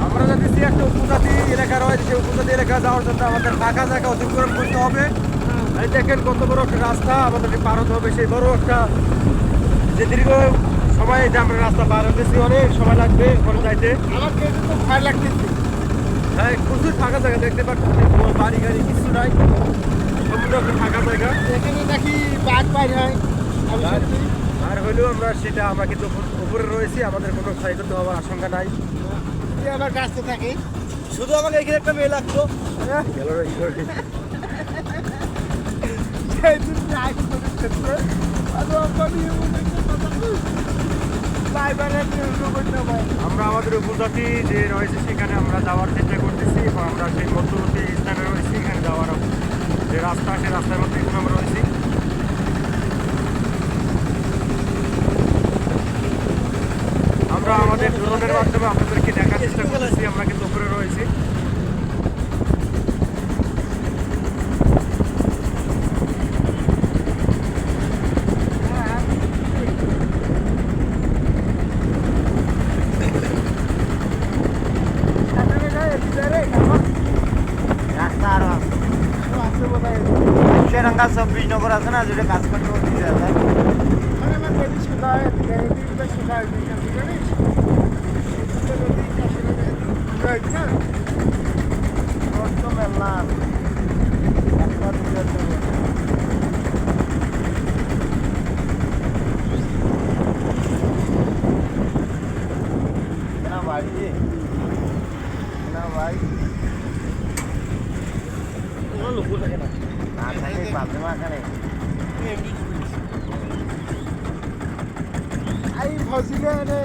আমরা যাচ্ছি একটা উপজাতি এলাকা রয়েছে, সেই উপজাতি এলাকা যাওয়ার জন্য আমাদের ফাঁকা জায়গা অতিক্রম করতে হবে। এই দেখেন কত বড় একটা রাস্তা আমাদেরকে পার হতে হবে, সেই বড় একটা যে দীর্ঘ সময় যে আমরা রাস্তা পার হতেছি, অনেক সময় লাগবে ওখানে যাইতে। আমার কিন্তু খুব ভয় লাগতেছে। হ্যাঁ, প্রচুর ফাঁকা জায়গা দেখতে পাচ্ছি, কোনো বাড়ি গাড়ি কিছু নাই, সম্পূর্ণ একটা ফাঁকা জায়গা। এখানে নাকি বাঘ বাইর হয়। আমি সত্যি আর হইলেও আমরা কিন্তু উপরে রয়েছি, আমাদের কোনো ক্ষয়ক্ষতি হওয়ার আশঙ্কা নাই। যদি আমার কাছে থাকে শুধু আমাকে এখানে একটা মেয়ে লাগতো। গেল রে, কি করে? সেই দিন আইস করে ক্ষেত্রে আর আমি আমরা আমাদের উপজাতি যে রয়েছে সেখানে আমরা যাওয়ার চেষ্টা করতেছি এবং আমরা সেই মধ্যবর্তী স্থানে রয়েছি, এখানে যাওয়ার যে রাস্তা সেই রাস্তার মধ্যে এখন আমরা রয়েছি। আমরা আমাদের ড্রোনের মাধ্যমে আপনাদেরকে দেখার চেষ্টা করতেছি আমরা কিন্তু উপরে রয়েছি। সেরঙ্গা ২৪ নম্বর আছে না, যেটা কাজ করতে করতে মেলা বাড়ি না ভাই লোক থাকে না, না থাকে বাদে মাখানে এই ফসিলে